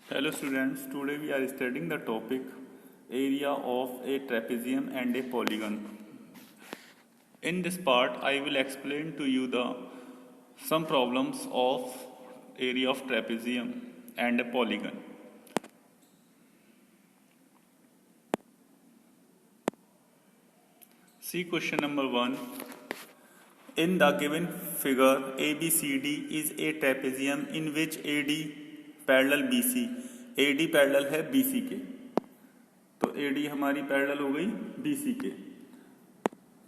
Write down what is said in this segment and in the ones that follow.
Hello students, today we are studying the topic area of a trapezium and a polygon. In this part I will explain to you the some problems of area of trapezium and a polygon. See question number 1. In the given figure ABCD is a trapezium in which AD parallel BC, AD parallel है BC के, तो AD हमारी parallel हो गई BC के,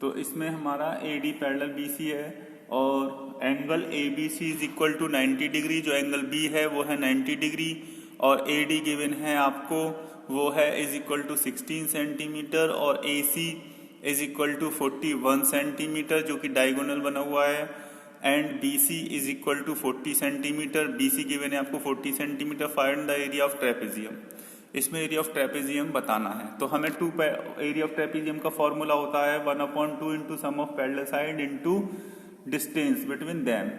तो इसमें हमारा AD पैरेलल BC है और angle ABC is equal to 90 degree, जो एंगल B है वो है 90 डिग्री और AD गिवन है आपको वो है इज इक्वल टू 16 सेंटीमीटर और AC is equal to 41 centimetre जो कि डायगोनल बना हुआ है and BC is equal to 40 centimetre. BC given है आपको 40 centimetre. Find the area of trapezium. इसमें एरिया ऑफ ट्रेपेजियम बताना है, तो हमें एरिया ऑफ ट्रेपेजियम का फॉर्मूला होता है 1/2 into sum of parallel side into distance between them.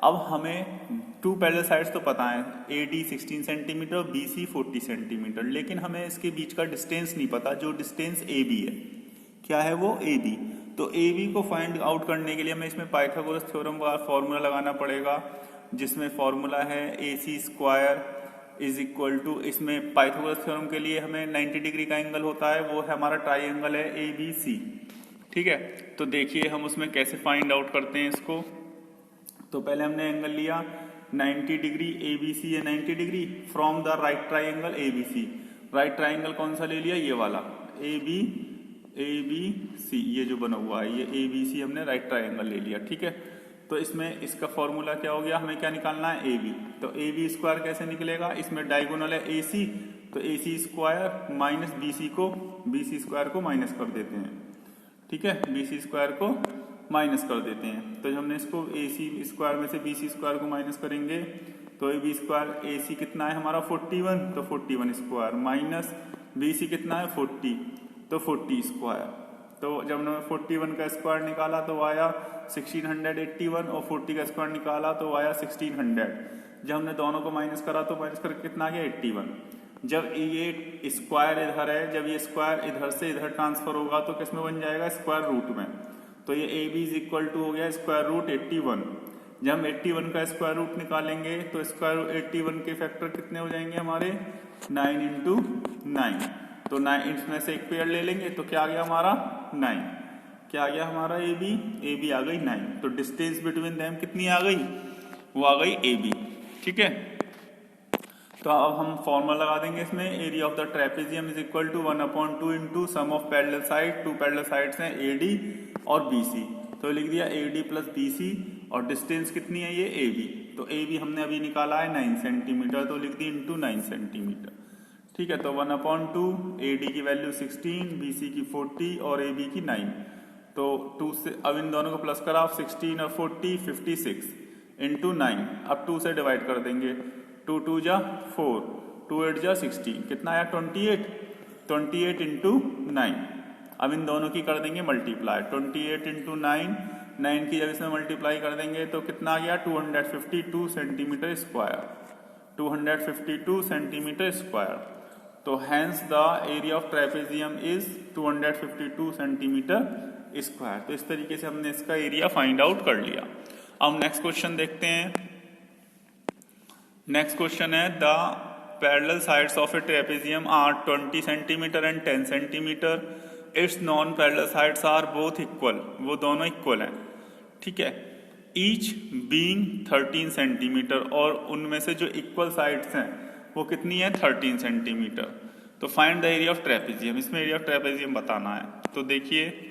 अब हमें टू पैरेलल साइड्स तो पता है, AD 16 सेंटीमीटर और BC 40 सेंटीमीटर, लेकिन हमें इसके बीच का डिस्टेंस नहीं पता, जो डिस्टेंस AB है। क्या है वो? AB। तो AB को फाइंड आउट करने के लिए हमें इसमें पाइथागोरस थ्योरम का फॉर्मूला लगाना पड़ेगा, जिसमें फॉर्मूला है AC square is equal to, इसमें पाइथागोरस थ्योरम के लिए हमें 90 डिग्री का एंगल होता है, वो है हमारा ट्राइंगल है ABC। ठीक है, तो देखिए हम उसमें कैसे फाइंड आउट करते हैं इसको। तो पहले हमने एंगल लिया 90 डिग्री, ABC है 90 degree from the right triangle ABC। Right triangle कौन सा ले लिया? ये वाला ABC, ये जो बना हुआ है ये ABC हमने राइट ट्राइंगल ले लिया। ठीक है, तो इसमें इसका फॉर्मूला क्या हो गया, हमें क्या निकालना है? AB। तो AB स्क्वायर कैसे निकलेगा? इसमें डायगोनल है AC, तो AC square minus BC square को माइनस कर देते हैं। ठीक है, BC स्क्वायर को माइनस कर देते हैं, तो जब हमने इसको AC स्क्वायर में से BC स्क्वायर को माइनस करेंगे तो AB स्क्वायर, AC कितना है हमारा 41, तो 41 स्क्वायर माइनस BC कितना है 40, तो 40 स्क्वायर। तो जब हमने 41 का स्क्वायर निकाला तो आया 1681 और 40 का स्क्वायर निकाला तो आया 1600। जब हमने दोनों को माइनस करा तो माइनस करके कितना आ गया 81। जब ये स्क्वायर इधर है, जब ये स्क्वायर इधर से इधर ट्रांसफर होगा तो किस में बन जाएगा? स्क्वायर रूट में। तो ये AB इज इक्वल टू हो गया स्क्वायर रूट 81। जब हम 81 का स्क्वायर रूट निकालेंगे तो स्क्वायर रूट 81 के फैक्टर कितने हो जाएंगे हमारे? 9 इंटू 9। तो 9 इसमें से एक पेयर ले लेंगे तो क्या आ गया हमारा? 9। क्या आ गया हमारा? AB आ गई 9। तो डिस्टेंस बिटवीन देम कितनी आ गई? वो आ गई AB। ठीक है, तो अब हम फॉर्मूला लगा देंगे इसमें। Area of the trapezium is equal to 1/2 into sum of parallel side. Two parallel sides हैं AD और BC, तो लिख दिया AD प्लस BC और डिस्टेंस कितनी है ये? AB। तो AB हमने अभी निकाला है 9 सेंटीमीटर, तो लिख दी इंटू 9 सेंटीमीटर। ठीक है, तो 1/2, AD की वैल्यू 16, BC की 40 और AB की 9। तो 2 से अब इन दोनों को प्लस करा, 16 और 40 56 इंटू 9। अब 2 से डिवाइड कर देंगे, 2 2 जा 4, 2 8 जा 16, कितना आया? 28 इंटू 9। अब इन दोनों की कर देंगे मल्टीप्लाई, 28 इंटू 9 की जब इसमें मल्टीप्लाई कर देंगे तो कितना आ गया? 252 सेंटीमीटर स्क्वायर। 252 centimetre square. तो hence the area of trapezium is 252 centimetre square. तो इस तरीके से हमने इसका एरिया फाइंड आउट कर लिया। अब नेक्स्ट क्वेश्चन देखते हैं। नेक्स्ट क्वेश्चन है the parallel sides of a trapezium are 20 centimetre and 10 centimetre. Its non parallel sides are both equal, वो दोनों इक्वल हैं। ठीक है, ईच बीइंग 13 सेंटीमीटर, और उनमें से जो इक्वल साइड्स हैं वो कितनी है? 13 सेंटीमीटर। तो find the area of trapezium. इसमें एरिया ऑफ ट्रेपेजियम बताना है। तो देखिए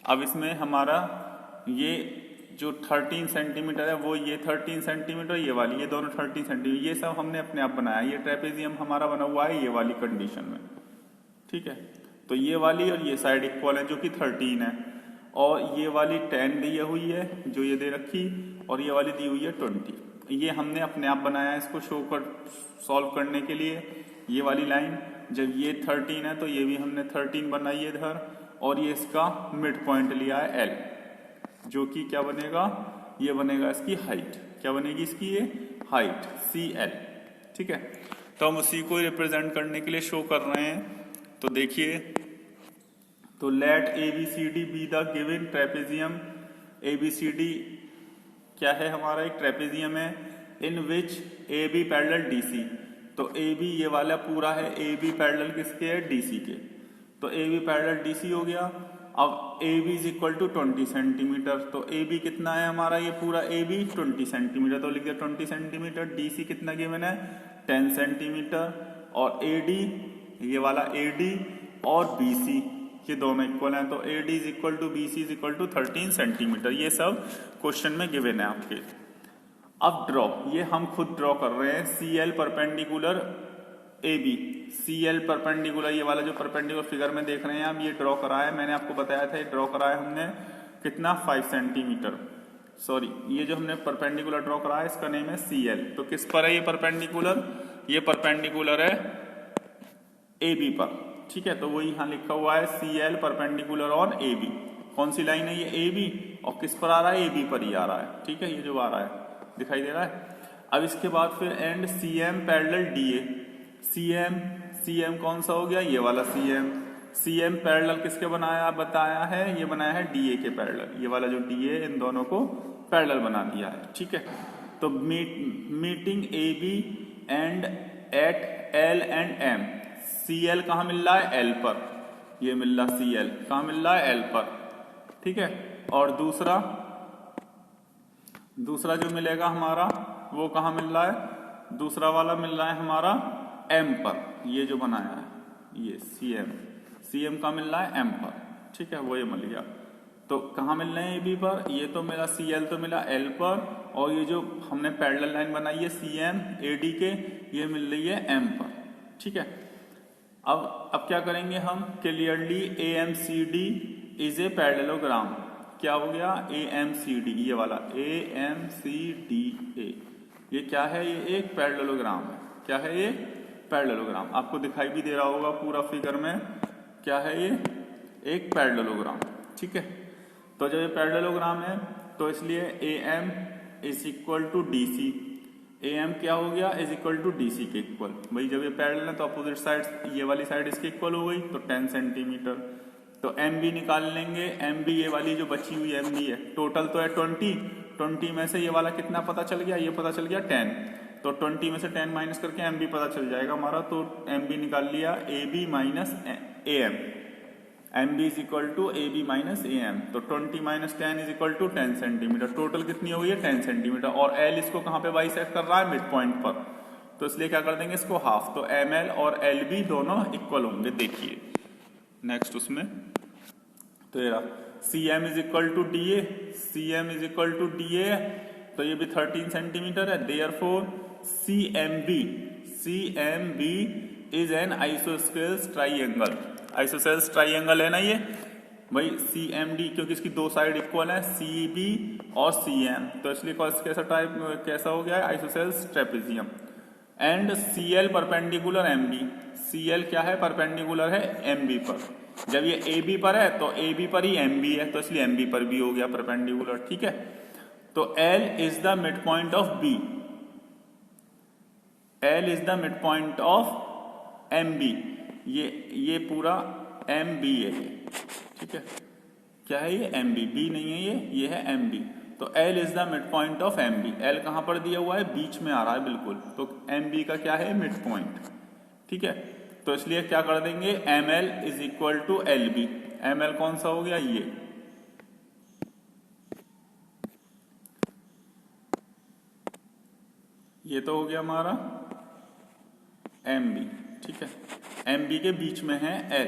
अब इसमें हमारा ये जो 13 सेंटीमीटर है वो ये 13 सेंटीमीटर, ये वाली, ये दोनों 13 सेंटीमीटर, ये सब हमने अपने आप बनाया। ये ट्रेपेजियम हमारा बना हुआ है ये वाली कंडीशन में। ठीक है, तो ये वाली और ये साइड इक्वल है जो कि 13 है, और ये वाली 10 दी हुई है जो ये दे रखी, और ये वाली दी हुई है 20। ये हमने अपने आप बनाया है इसको शो कर सॉल्व करने के लिए। ये वाली लाइन जब ये 13 है तो ये भी हमने 13 बनाई है इधर, और ये इसका मिड पॉइंट लिया है L, जो कि क्या बनेगा? ये बनेगा इसकी हाइट। क्या बनेगी इसकी? ये हाइट CL। ठीक है, तो हम उसी को रिप्रेजेंट करने के लिए शो कर रहे हैं। तो देखिए, तो let ABCD be the given trapezium. ABCD क्या है हमारा, एक ट्रेपेजियम है in which AB parallel DC। तो AB ये वाला पूरा है, AB पैरेलल किसके है, DC के। तो AB पैरेलल DC हो गया। अब AB is equal to 20 centimetre. तो AB कितना है हमारा, ये पूरा AB 20 सेंटीमीटर, तो लिख दिया 20 सेंटीमीटर। DC कितना गिवन है, 10 सेंटीमीटर। और AD ये वाला AD और BC ये दोनों इक्वल हैं, तो AD is equal to BC is equal to 13 centimetre. ये सब क्वेश्चन में गिवन है आपके। अब ड्रॉ, ये हम खुद ड्रॉ कर रहे हैं। CL perpendicular AB, CL perpendicular, ये वाला जो परपेंडिकुलर फिगर में देख रहे हैं आप, ये ड्रॉ करा है। मैंने आपको बताया था, ये ड्रॉ करा है हमने कितना, 5 सेंटीमीटर। सॉरी, ये जो हमने परपेंडिकुलर ड्रॉ करा है इसका नेम है CL। तो किस पर है ये परपेंडिकुलर, ये परपेंडिकुलर है AB पर, ठीक है। तो वही यहाँ लिखा हुआ है CL परपेंडिकुलर ऑन AB। कौन सी लाइन है, ये AB, और किस पर आ रहा है, AB पर ही आ रहा है, ठीक है। ये जो आ रहा है दिखाई दे रहा है। अब इसके बाद फिर and CM parallel DA। CM कौन सा हो गया, ये वाला CM पैरेलल किसके बनाया बताया है, ये बनाया है DA के पैरेलल। ये वाला जो DA इन दोनों को पैरेलल बना दिया है, ठीक है। तो meeting AB and at L and M। CL कहाँ मिल रहा है, L पर, ये मिल रहा CL कहाँ मिल रहा है, L पर, ठीक है। और दूसरा जो मिलेगा हमारा वो कहाँ मिल रहा है, दूसरा वाला मिल रहा है हमारा M पर। ये जो बनाया है ये CM का मिल रहा है M पर, ठीक है, वो ये मिल गया। तो कहाँ मिल रहे हैं AB पर, ये तो मिला CL तो मिला L पर, और ये जो हमने पैरेलल लाइन बनाई है CM AD के, ये मिल रही है M पर, ठीक है। अब क्या करेंगे हम, clearly AMCD is a parallelogram. क्या हो गया, AMCD, ये वाला AMCDA, ये क्या है, ये एक पैरेललोग्राम है। क्या है ये, पैरेललोग्राम। आपको दिखाई भी दे रहा होगा पूरा फिगर में, क्या है ये, एक पैरेललोग्राम, ठीक है। तो जब ये पैरेललोग्राम है तो इसलिए AM is equal to DC। AM क्या हो गया, इज इक्वल टू DC के इक्वल। भाई जब ये पैरेलल है तो अपोजिट साइड, ये वाली साइड इसके इक्वल हो गई, तो 10 सेंटीमीटर। तो MB निकाल लेंगे। MB ये वाली जो बची हुई MB है, टोटल तो है 20 में से ये वाला कितना पता चल गया, ये पता चल गया 10। तो 20 में से 10 माइनस करके MB पता चल जाएगा हमारा। तो MB निकाल लिया, AB minus AM। MB is equal to AB minus AM। तो 20 minus 10 is equal to 10 centimetre. Total कितनी हो गई है, 10 सेंटीमीटर। और L इसको कहाँ पे बाइसेक्ट कर रहा है, मिड पॉइंट पर, तो इसलिए क्या कर देंगे इसको हाफ। तो ML और LB दोनों इक्वल होंगे। देखिए नेक्स्ट उसमें, तो ये CM is equal to DA, CM is equal to DA, तो ये भी 13 सेंटीमीटर है। Therefore CMB is an isosceles triangle. Isosceles triangle है ना ये भाई, CMD, क्योंकि इसकी दो साइड इक्वल है, CB और CM, तो इसलिए कैसा हो गया है, isosceles trapezium. And CL perpendicular MB। CL क्या है, परपेंडिकुलर है MB पर। जब ये AB पर है तो AB पर ही MB है, तो इसलिए MB पर भी हो गया परपेंडिकुलर, ठीक है। तो L is the mid point of B। L is the mid point of MB। ये पूरा MB है, ठीक है। क्या है ये, MB, B नहीं है ये है MB। तो L is the mid point of MB। L कहां पर दिया हुआ है, बीच में आ रहा है बिल्कुल। तो MB का क्या है, मिड पॉइंट, ठीक है। तो इसलिए क्या कर देंगे, ML is equal to LB। ML कौन सा हो गया, ये तो हो गया हमारा MB, ठीक है। MB के बीच में है L,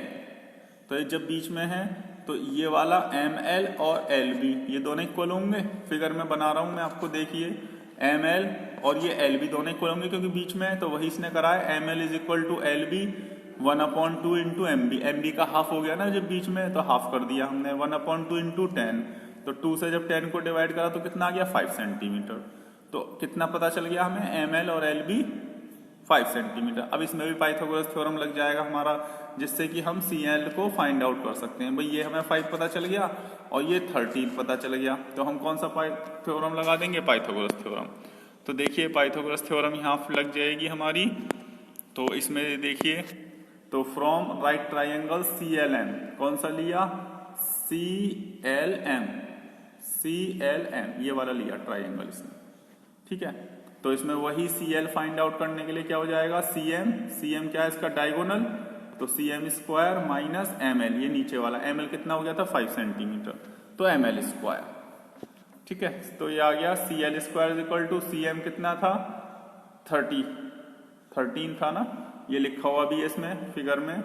तो ये जब बीच में है तो ये वाला ML और LB ये दोनों इक्वल होंगे। फिगर में बना रहा हूं मैं आपको, देखिए ML और ये LB दोनों इक्वल होंगे क्योंकि बीच में है, तो वही इसने करा है। ML is equal to LB 1/2 into MB। MB का हाफ हो गया ना जब बीच में, तो हाफ कर दिया हमने 1/2 इंटू 10। तो 2 से जब 10 को डिवाइड करा तो कितना आ गया, 5 सेंटीमीटर। तो कितना पता चल गया हमें, ML और LB 5 सेंटीमीटर। अब इसमें भी पाइथागोरस थ्योरम लग जाएगा हमारा, जिससे कि हम CL को फाइंड आउट कर सकते हैं। भाई ये हमें 5 पता चल गया और ये 13 पता चल गया, तो हम कौन सा थ्योरम लगा देंगे, पाइथागोरस थ्योरम। तो देखिए पाइथागोरस थ्योरम यहाँ लग जाएगी हमारी, तो इसमें देखिए, तो फ्रॉम राइट ट्राइंगल CLM, कौन सा लिया? CLM ये वाला लिया ट्राइंगल इसमें, ठीक है। तो इसमें वही CL फाइंड आउट करने के लिए क्या हो जाएगा? CM क्या है इसका? डायगोनल, तो CM स्क्वायर माइनस ML, ये नीचे वाला ML कितना हो गया था? 5 सेंटीमीटर, तो ML स्क्वायर, ठीक है। तो ये आ गया CL square is equal to CM कितना था? 13 था ना, ये लिखा हुआ भी है इसमें फिगर में।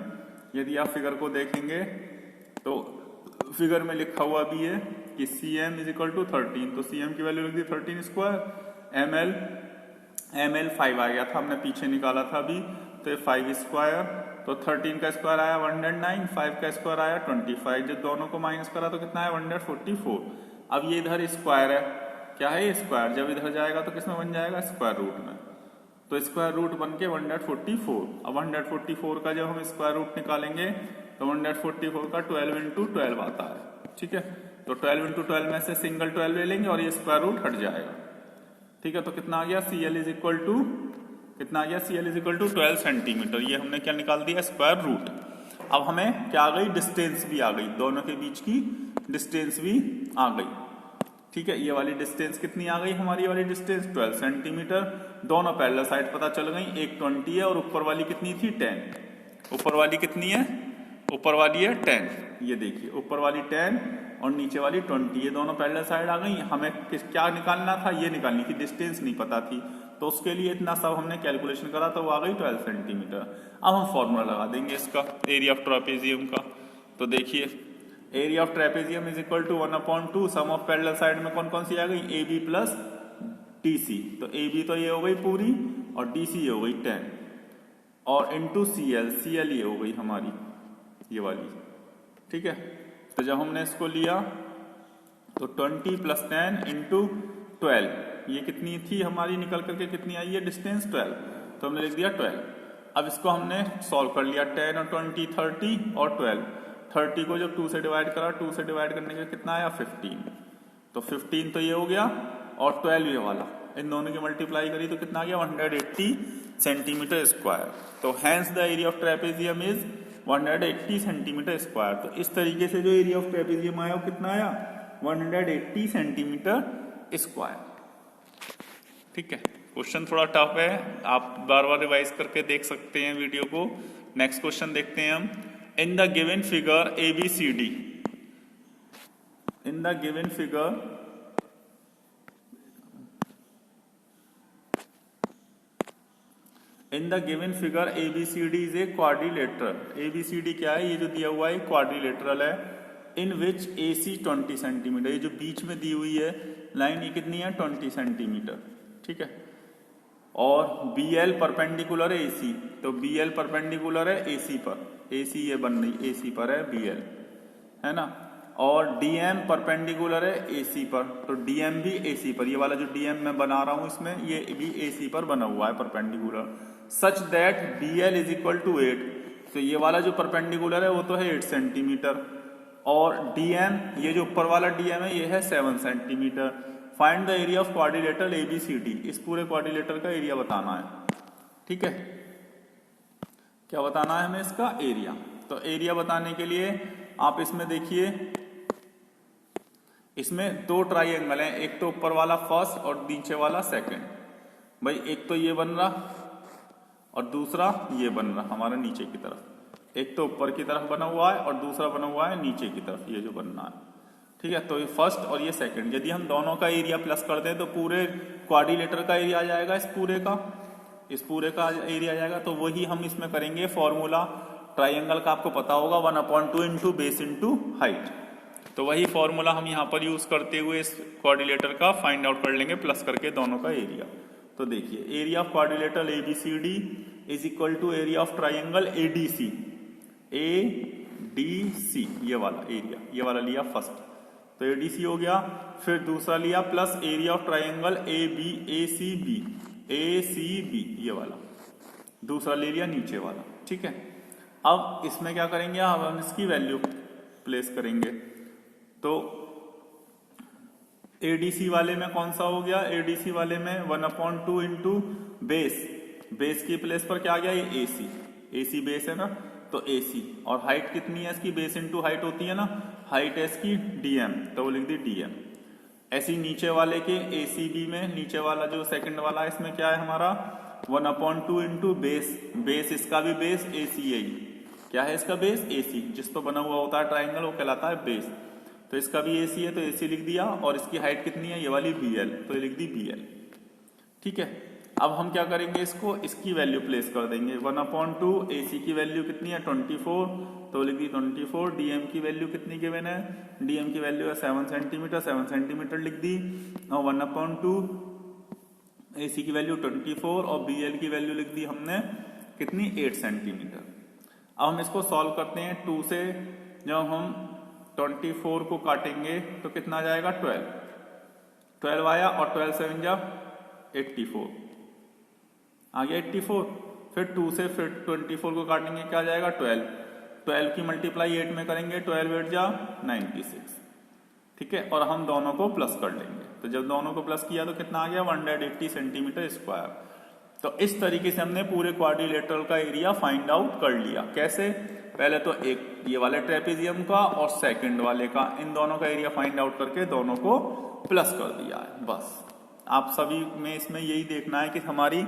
यदि आप फिगर को देखेंगे तो फिगर में लिखा हुआ भी है कि CM इज इक्वल टू 13, तो CM की वैल्यू लिख दी 13 स्क्वायर। ML 5 आ गया था, हमने पीछे निकाला था अभी, तो ये 5 स्क्वायर, तो 13 का स्क्वायर आया 109, 5 का स्क्वायर आया 25, जब दोनों को माइनस करा तो कितना है? 144। अब ये इधर स्क्वायर है, क्या है ये? स्क्वायर। जब इधर जाएगा तो किसमें बन जाएगा? स्क्वायर रूट में, तो स्क्वायर रूट बन के 144। अब 144 का जब हम स्क्वायर रूट निकालेंगे तो 144 का 12 इंटू 12 आता है, ठीक है। तो 12 इंटू 12 में से सिंगल 12 ले लेंगे और ये स्क्वायर रूट हट जाएगा, ठीक है। तो कितना आ गया? CL इज इक्वल टू कितना आ गया? CL is equal to 12 centimetre. ये हमने क्या निकाल दिया? Square root. अब हमें क्या आ गई? डिस्टेंस भी आ गई, दोनों के बीच की डिस्टेंस भी आ गई, ठीक है। ये वाली डिस्टेंस कितनी आ गई? हमारी वाली डिस्टेंस 12 सेंटीमीटर। दोनों पैरेलल साइड पता चल गई, एक 20 है और ऊपर वाली कितनी थी? 10। ऊपर वाली कितनी है? ऊपर वाली है 10, ये देखिए, ऊपर वाली 10 और नीचे वाली 20, ये दोनों पैरेलल साइड आ गई। हमें क्या निकालना था? ये निकालनी थी, डिस्टेंस नहीं पता थी, तो उसके लिए इतना सब हमने कैलकुलेशन करा, तो वो आ गई 12 सेंटीमीटर। अब हम फॉर्मूला लगा देंगे इसका, एरिया ऑफ ट्रापेजियम का। तो देखिए, area of trapezium is equal to 1/2 sum of parallel side में कौन कौन सी आ गई? AB प्लस DC, तो AB तो ये हो गई पूरी और DC ये हो गई 10, और इंटू CL ये हो गई हमारी ये वाली, ठीक है। तो जब हमने इसको लिया तो 20 प्लस 10 इंटू 12, ये कितनी थी हमारी? निकल करके कितनी आई है डिस्टेंस? 12, तो हमने लिख दिया 12। अब इसको हमने सॉल्व कर लिया, 10 और 20 30 और 12, 30 को जब 2 से डिवाइड करा, 2 से डिवाइड करने का कितना आया? 15, तो 15 तो ये हो गया और 12 ये वाला, इन दोनों की मल्टीप्लाई करी तो कितना आ गया? 180 सेंटीमीटर स्क्वायर। तो hence the area of trapezium is 180 centimetre square. तो इस तरीके से जो एरिया ऑफ ट्रेपेजियम आया वो कितना आया? 180 सेंटीमीटर स्क्वायर, ठीक है। क्वेश्चन थोड़ा टफ है, आप बार बार रिवाइज करके देख सकते हैं वीडियो को। नेक्स्ट क्वेश्चन देखते हैं हम। In the given figure ABCD, in the given figure ABCD is a quadrilateral. ABCD क्या है? ये जो दिया हुआ है क्वाड्रिलेटरल है। इन विच AC 20 सेंटीमीटर, ये जो बीच में दी हुई है लाइन, ये कितनी है? 20 सेंटीमीटर, ठीक है। और BL परपेंडिकुलर है AC, तो BL परपेंडिकुलर है AC पर, AC ये बन रही AC पर है BL, है ना। और DM परपेंडिकुलर है AC पर, तो DM भी AC पर, ये वाला जो DM मैं बना रहा हूं इसमें, ये भी AC पर बना हुआ है perpendicular, such that BL is equal to 8। तो ये वाला जो परपेंडिकुलर है वो तो है 8 सेंटीमीटर, और DM, ये जो ऊपर वाला DM है ये है 7 centimetre. Find the area of quadrilateral ABCD, इस पूरे क्वाड्रिलेटर का एरिया बताना है, ठीक है। क्या बताना है हमें? इसका एरिया। तो एरिया बताने के लिए आप इसमें देखिए, इसमें दो ट्राइंगल हैं, एक तो ऊपर वाला फर्स्ट और नीचे वाला सेकंड। भाई एक तो ये बन रहा और दूसरा ये बन रहा हमारा नीचे की तरफ। एक तो ऊपर की तरफ बना हुआ है और दूसरा बना हुआ है नीचे की तरफ, ये जो बनना है, ठीक है। तो ये फर्स्ट और ये सेकंड, यदि हम दोनों का एरिया प्लस कर दें तो पूरे क्वाड्रिलेटर का एरिया आ जाएगा, इस पूरे का एरिया आ जाएगा। तो वही हम इसमें करेंगे फॉर्मूला ट्राइंगल का, आपको पता होगा 1/2 इंटू बेस इंटू हाइट। तो वही फॉर्मूला हम यहाँ पर यूज करते हुए इस क्वाड्रिलेटर का फाइंड आउट कर लेंगे प्लस करके दोनों का एरिया। तो देखिए, area of quadrilateral ABCD is equal to area of triangle ADC, ये वाला एरिया, ये वाला लिया फर्स्ट, तो ADC हो गया। फिर दूसरा लिया plus area of triangle ACB, ये वाला दूसरा ले लिया नीचे वाला, ठीक है। अब इसमें क्या करेंगे, हम इसकी वैल्यू प्लेस करेंगे। तो ADC वाले में कौन सा हो गया? ADC वाले में 1/2 इंटू बेस, बेस की प्लेस पर क्या आ गया, ये एसी, एसी बेस है ना, तो एसी। और हाइट कितनी है इसकी, बेस इंटू हाइट होती है ना, हाइट है इसकी डीएम, तो वो लिख दी डीएम। ऐसी नीचे वाले के एसीबी में, नीचे वाला जो सेकंड वाला है इसमें क्या है हमारा 1/2 इंटू बेस, बेस इसका भी बेस एसी है, क्या है इसका बेस एसी, जिस पर बना हुआ होता है ट्राइंगल वो कहलाता है बेस। तो इसका भी एसी है तो एसी लिख दिया, और इसकी हाइट कितनी है, ये वाली बीएल, तो ये लिख दी बीएल। ठीक है, अब हम क्या करेंगे, इसको इसकी वैल्यू प्लेस कर देंगे। 1/2 एसी की वैल्यू कितनी है 24, तो लिख दी 24। डीएम की वैल्यू कितनी गिवन है, डीएम की वैल्यू है 7 सेंटीमीटर, 7 सेंटीमीटर लिख दी। और 1/2 एसी की वैल्यू 24 और बीएल की वैल्यू लिख दी हमने कितनी 8 सेंटीमीटर। अब हम इसको सॉल्व करते हैं। 2 से जब हम 24 को काटेंगे तो कितना आ जाएगा 12 आया, और 12 से 84 आ गया 84। फिर 2 से फिर 24 को काटेंगे, क्या आ जाएगा 12 की मल्टीप्लाई 8 में करेंगे, 12 8 जा 96। ठीक है, और हम दोनों को प्लस कर लेंगे, तो जब दोनों को प्लस किया तो कितना आ गया 180 सेंटीमीटर स्क्वायर। तो इस तरीके से हमने पूरे क्वाड्रिलेटरल का एरिया फाइंड आउट कर लिया। कैसे, पहले तो एक ये वाले ट्रेपेजियम का और सेकंड वाले का, इन दोनों का एरिया फाइंड आउट करके दोनों को प्लस कर दिया है। बस आप सभी में इसमें यही देखना है कि हमारी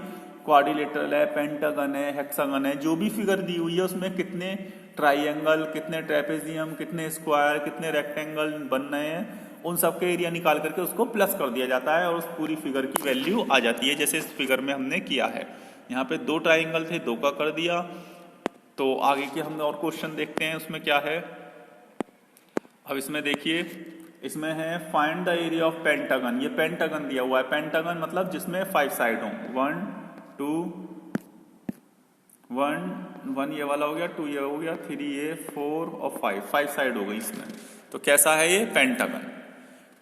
क्वाड्रिलेटरल है, पेंटागन है, हेक्सागन है, जो भी फिगर दी हुई है उसमें कितने ट्राइंगल, कितने ट्रेपेजियम, कितने स्क्वायर, कितने रेक्टेंगल बन रहे हैं, उन सब के एरिया निकाल करके उसको प्लस कर दिया जाता है और उस पूरी फिगर की वैल्यू आ जाती है, जैसे इस फिगर में हमने किया है। यहाँ पे 2 ट्राइंगल थे, 2 का कर दिया। तो आगे के हम और क्वेश्चन देखते हैं, उसमें क्या है। अब इसमें देखिए, इसमें है find the area of pentagon. ये पेंटागन दिया हुआ है, पेंटागन मतलब जिसमें 5 साइड हो, 1 2 1 ये वाला हो गया, 2 ये हो गया, 3 ये, 4 और 5 साइड हो गई इसमें। तो कैसा है ये पेंटागन।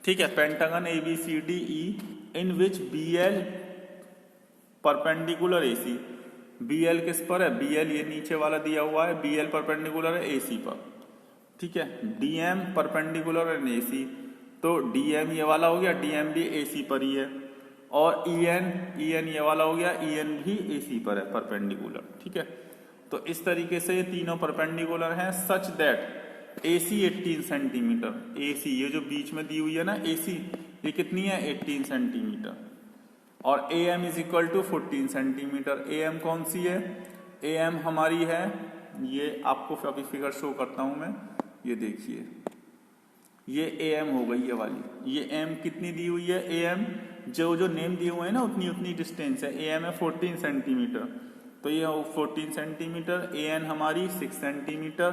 ठीक है, पेंटागन ABCDE इन विच BL परपेंडिकुलर AC। BL किस पर है, BL ये नीचे वाला दिया हुआ है, BL परपेंडिकुलर है AC पर। ठीक है, DM परपेंडिकुलर है AC, तो DM ये वाला हो गया, DM भी AC पर ही है। और EN ये वाला हो गया, EN भी AC पर है परपेंडिकुलर। ठीक है, तो इस तरीके से ये तीनों परपेंडिकुलर हैं such that AC 18 centimetre. AC ये जो बीच में दी हुई है ना AC, ये कितनी है 18 सेंटीमीटर। और AM is equal to 14 centimetre. AM कौन सी है, AM हमारी है, ये आपको अभी फिगर शो करता हूं मैं, ये देखिए, ये AM हो गई ये वाली। ये M कितनी दी हुई है, AM जो नेम दिए हुए हैं ना उतनी डिस्टेंस है। AM है 14 सेंटीमीटर, तो ये 14 सेंटीमीटर। AN हमारी 6 सेंटीमीटर,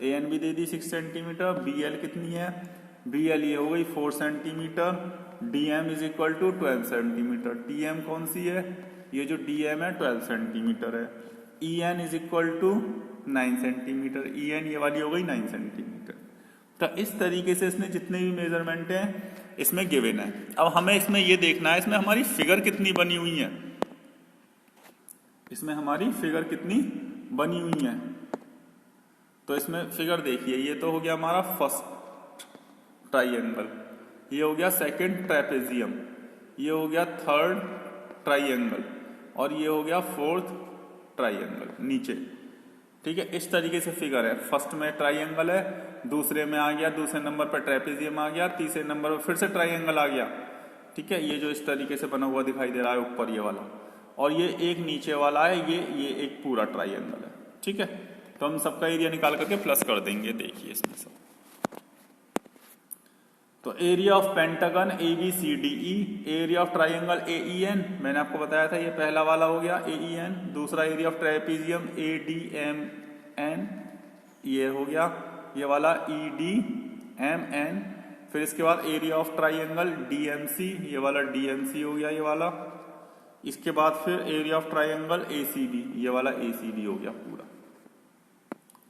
AN भी दे दी 6 सेंटीमीटर। BL कितनी है, BL ये हो गई 4 centimetre. DM is equal to 12 centimetre. TM कौन सी है, ये जो DM है 12 सेंटीमीटर है। EN is equal to 9 centimetre. EN ये वाली हो गई 9 सेंटीमीटर। तो इस तरीके से इसने जितने भी मेजरमेंट हैं इसमें गिवन है। अब हमें इसमें ये देखना है इसमें हमारी फिगर कितनी बनी हुई है, इसमें हमारी फिगर कितनी बनी हुई है। तो इसमें फिगर देखिए, ये तो हो गया हमारा फर्स्ट ट्राइंगल, ये हो गया सेकंड ट्रेपेजियम, ये हो गया थर्ड ट्राइंगल, और ये हो गया फोर्थ ट्राइंगल नीचे। ठीक है, इस तरीके से फिगर है। फर्स्ट में ट्राइंगल है, दूसरे में आ गया, दूसरे नंबर पर ट्रेपेजियम आ गया, तीसरे नंबर पर फिर से ट्राइंगल आ गया। ठीक है, ये जो इस तरीके से बना हुआ दिखाई दे रहा है ऊपर ये वाला, और ये एक नीचे वाला है, ये एक पूरा ट्राइंगल है। ठीक है, तो हम सबका एरिया निकाल करके प्लस कर देंगे। देखिए इसमें सब, तो area of pentagon ABCDE, area of triangle AEN, मैंने आपको बताया था ये पहला वाला हो गया AEN। दूसरा एरिया ऑफ ट्रेपेजियम ADMN, ये हो गया ये वाला EDMN। फिर इसके बाद एरिया ऑफ ट्राइंगल DMC, ये वाला DMC हो गया ये वाला। इसके बाद फिर एरिया ऑफ ट्राइंगल ACB, ये वाला ACB हो गया पूरा।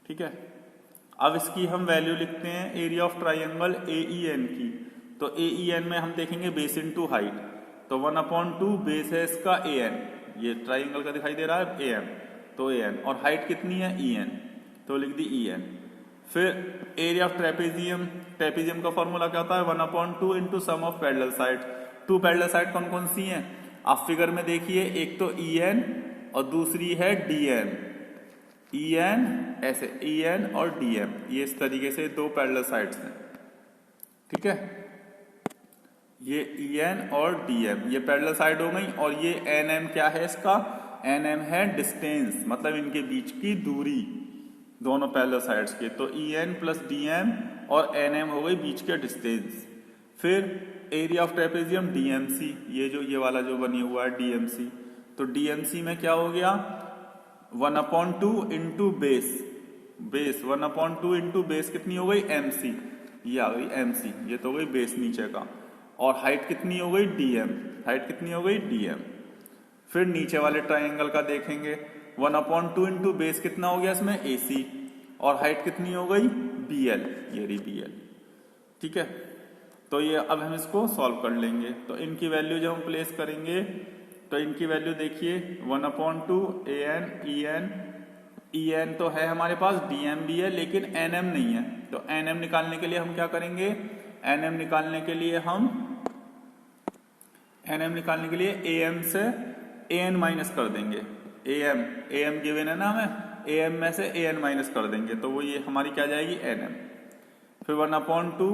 ठीक है, अब इसकी हम वैल्यू लिखते हैं एरिया ऑफ ट्राइंगल AEN की। तो AEN में हम देखेंगे बेस इनटू हाइट, तो 1/2 बेस है इसका AN, ये ट्राइंगल का दिखाई दे रहा है AM, तो AN, और हाइट कितनी है EN, तो लिख दी EN। फिर एरिया ऑफ ट्रेपेजियम, ट्रेपेजियम का फॉर्मूला क्या होता है 1/2 into sum of parallel side. 2 parallel side कौन कौन सी हैं आप फिगर में देखिए, एक तो EN और दूसरी है DN, EN ऐसे EN और DM, ये इस तरीके से दो पैरेलल साइड्स हैं, ठीक है। ये EN और DM ये पैरेलल साइड हो गई, और ये NM क्या है इसका, NM है डिस्टेंस, मतलब इनके बीच की दूरी दोनों पैरेलल साइड्स के। तो EN प्लस DM और NM हो गई बीच के डिस्टेंस। फिर एरिया ऑफ ट्रेपेजियम DMC, ये वाला जो बनी हुआ है DMC, तो DMC में क्या हो गया 1/2 इंटू बेस 1/2 इंटू बेस कितनी हो गई MC, ये आ गई MC, ये तो हो गई बेस नीचे का, और हाइट कितनी हो गई DM, हाइट कितनी हो गई DM। फिर नीचे वाले ट्राइंगल का देखेंगे 1/2 इंटू बेस कितना हो गया इसमें AC, और हाइट कितनी हो गई BL, ये रही BL, ठीक है। तो ये अब हम इसको सॉल्व कर लेंगे। तो इनकी वैल्यू जब हम प्लेस करेंगे तो इनकी वैल्यू देखिए 1/2 EN तो है हमारे पास, DM भी है लेकिन NM नहीं है। तो NM निकालने के लिए हम क्या करेंगे, NM निकालने के लिए AM से AN माइनस कर देंगे। AM गिवन है ना हमें, AM में से AN माइनस कर देंगे, तो वो ये हमारी क्या जाएगी NM। फिर 1/2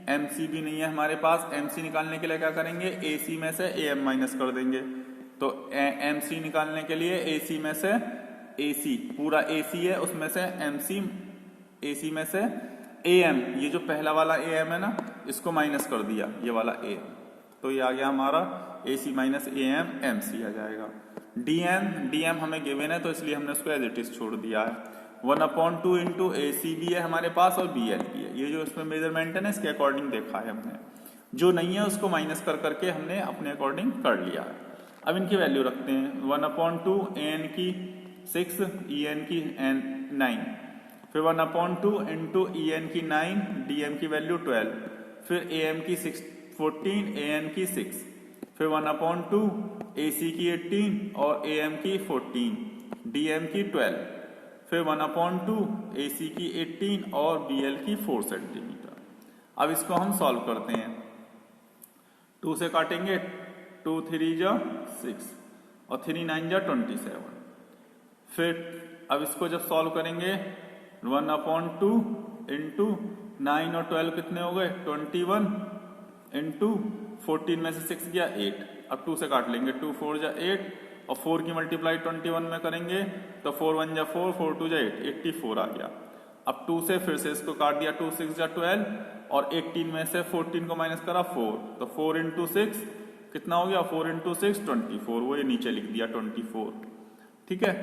MC भी नहीं है हमारे पास, MC निकालने के लिए क्या करेंगे, AC में से AM माइनस कर देंगे। तो MC निकालने के लिए AC में से AC, पूरा AC है उसमें से AC में से AM, ये जो पहला वाला AM है ना इसको माइनस कर दिया, ये वाला AM, तो ये आ गया हमारा AC माइनस AM MC आ जाएगा। DM हमें गिवन है तो इसलिए हमने उसको एज इट इज छोड़ दिया है। 1/2 इंटू AC भी है हमारे पास और BL भी है, ये जो इसमें मेजरमेंट है ना इसके अकॉर्डिंग देखा है हमने, जो नहीं है उसको माइनस कर करके हमने अपने अकॉर्डिंग कर लिया है। अब इनकी वैल्यू रखते हैं 1/2 AN की 6, EN की 9, फिर 1/2 इंटू EN की 9, DM की वैल्यू 12, फिर AM की 14, AN की 6, फिर 1/2 AC की 18 और AM की 14, DM की 12, फिर 1/2 AC की 18 और BL की 4 सेंटीमीटर। अब इसको हम सॉल्व करते हैं, 2 से काटेंगे, 2 3 जा 6 और 3 9 जा 27। फिर अब इसको जब सॉल्व करेंगे 1/2 इंटू 9 और 12 कितने हो गए 21 इंटू 14 में से 6 गया 8। अब 2 से काट लेंगे, 2 4 जा 8 और 4 की मल्टीप्लाई 21 में करेंगे तो 4 1 जा 4, 4 2 जा 8, 84 आ गया। अब 2 से फिर से इसको काट दिया, 2 6 जा 12 और 18 में से 14 को माइनस करा 4, तो 4 इंटू 6 कितना हो गया, 4 इंटू 6 24, वो ये नीचे लिख दिया 24, ठीक है।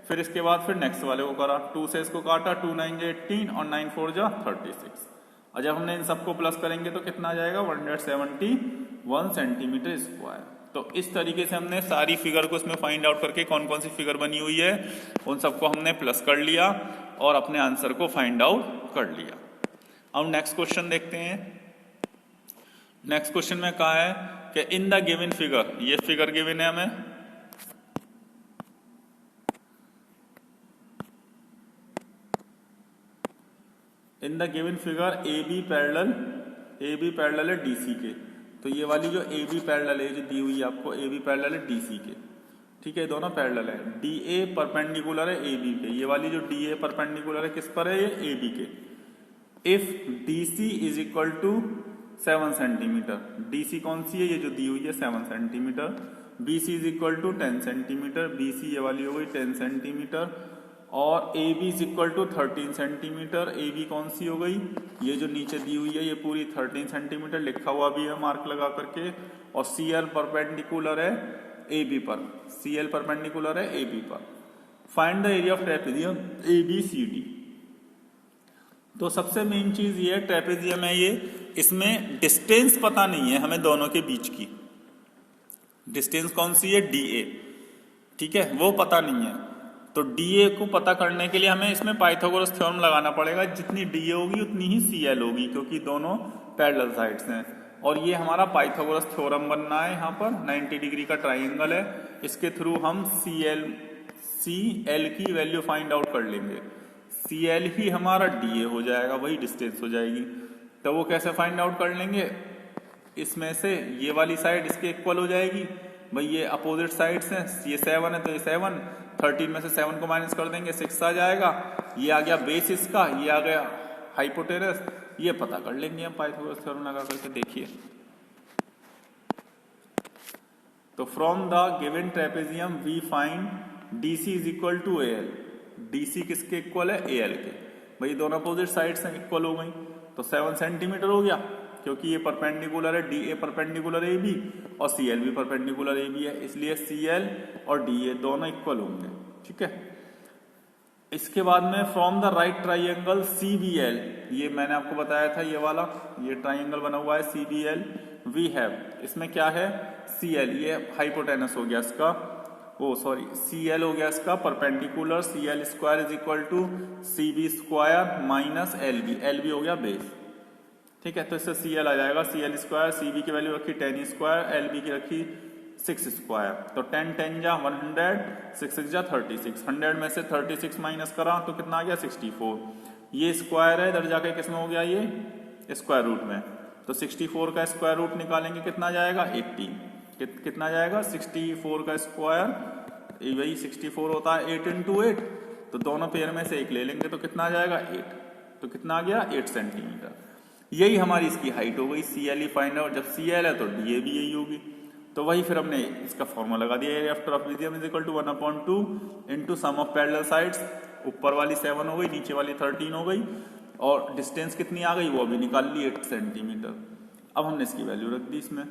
फिर इसके बाद फिर नेक्स्ट वाले को करा, 2 से इसको काटा, 2 9 जा 18 और 9 4 जा 36, और जब हमने इन सबको प्लस करेंगे तो कितना आ जाएगा 171 सेंटीमीटर स्क्वायर। तो इस तरीके से हमने सारी फिगर को इसमें फाइंड आउट करके कौन कौन सी फिगर बनी हुई है उन सबको हमने प्लस कर लिया और अपने आंसर को फाइंड आउट कर लिया। अब नेक्स्ट क्वेश्चन देखते हैं। नेक्स्ट क्वेश्चन में कहा है कि इन द गिवन फिगर, ये फिगर गिवन है हमें, in the given figure AB parallel है DC के। तो ये वाली जो AB पैरेलल है जो दी हुई है आपको, AB पैरेलल है DC के, ठीक है, दोनों पैरेलल है। DA परपेंडिकुलर है AB पे, ये वाली जो DA परपेंडिकुलर है किस पर है, ये AB के। If DC is equal to 7 centimetre, DC कौन सी है, ये जो दी हुई है 7 centimetre. BC is equal to 10 centimetre, BC ये वाली हो गई 10 सेंटीमीटर, और AB is equal to 13 centimetre, AB कौन सी हो गई, ये जो नीचे दी हुई है ये पूरी 13 सेंटीमीटर लिखा हुआ भी है मार्क लगा करके, और CL परपेंडिकुलर है AB पर, CL परपेंडिकुलर है AB पर। Find the area of trapezium ABCD। तो सबसे मेन चीज ये है, ट्रेपेजियम है ये, इसमें डिस्टेंस पता नहीं है हमें दोनों के बीच की, डिस्टेंस कौन सी है DA, ठीक है, वो पता नहीं है। तो DA को पता करने के लिए हमें इसमें पाइथागोरस थ्योरम लगाना पड़ेगा, जितनी DA होगी उतनी ही CL होगी, क्योंकि दोनों पैरेलल साइड्स हैं। और ये हमारा पाइथागोरस थ्योरम बनना है, यहाँ पर 90 डिग्री का ट्राइंगल है, इसके थ्रू हम CL की वैल्यू फाइंड आउट कर लेंगे। CL ही हमारा DA हो जाएगा, वही डिस्टेंस हो जाएगी। तो वो कैसे फाइंड आउट कर लेंगे, इसमें से ये वाली साइड इसके इक्वल हो जाएगी, भाई ये अपोजिट साइड्स हैं, ये 7 है तो ये 7, 13 में से 7 को माइनस कर देंगे 6 आ जाएगा। ये आ गया बेस इसका, ये आ गया हाइपोटेनस, ये पता कर लेंगे हम पाइथागोरस थ्योरम लगा करके। देखिए तो from the given trapezium we find DC is equal to AL। DC किसके इक्वल है? AL के। भाई दोनों अपोजिट साइड्स हैं, इक्वल हो गई, तो 7 सेंटीमीटर हो गया, क्योंकि ये परपेंडिकुलर है, DA परपेंडिकुलर AB और CL भी परपेंडिकुलर AB है, इसलिए CL और DA दोनों इक्वल होंगे। ठीक है, इसके बाद में from the right triangle CBL, ये मैंने आपको बताया था, ये वाला ये ट्राइंगल बना हुआ है CBL, वी हैव, इसमें क्या है? CL, ये हाइपोटेनस हो गया इसका, CL हो गया इसका perpendicular, CL square is equal to CB square minus LB हो गया बेस। ठीक है, तो इससे CL आ जाएगा, CL स्क्वायर, CB की वैल्यू रखी 10 स्क्वायर, LB की रखी 6 स्क्वायर, तो 10 10 जा 100, 6 6 जा 36, 100 में से 36 माइनस करा तो कितना आ गया? 64। ये स्क्वायर है, इधर जाके किसमें हो गया? ये स्क्वायर रूट में, तो 64 का स्क्वायर रूट निकालेंगे, कितना जाएगा? 80। कितना जाएगा? 64 का स्क्वायर, वही 64 होता है 8 × 8, तो दोनों पेयर में से एक ले लेंगे तो कितना आ जाएगा? 8। तो कितना आ गया? 8 सेंटीमीटर। यही हमारी इसकी हाइट हो गई। CL ही फाइंड आउट, जब CL है तो DA भी यही होगी, तो वही फिर हमने इसका फॉर्मूला लगा दिया, area of trapezium is equal to 1/2 into sum of parallel sides. ऊपर वाली 7 हो गई, नीचे वाली 13 हो गई, और डिस्टेंस कितनी आ गई वो भी निकाल ली, 8 सेंटीमीटर। अब हमने इसकी वैल्यू रख दी इसमें,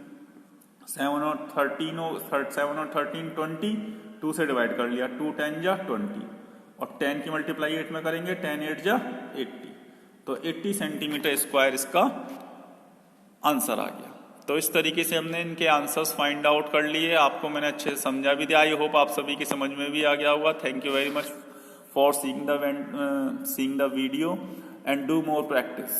7 और 13 20, 2 से डिवाइड कर लिया, 2 10 जा 20, और 10 की मल्टीप्लाई 8 में करेंगे, 10 8 जा 80, तो 80 सेंटीमीटर स्क्वायर इसका आंसर आ गया। तो इस तरीके से हमने इनके आंसर्स फाइंड आउट कर लिए। आपको मैंने अच्छे से समझा भी दिया, आई होप आप सभी की समझ में भी आ गया होगा। Thank you very much for seeing the video and do more practice.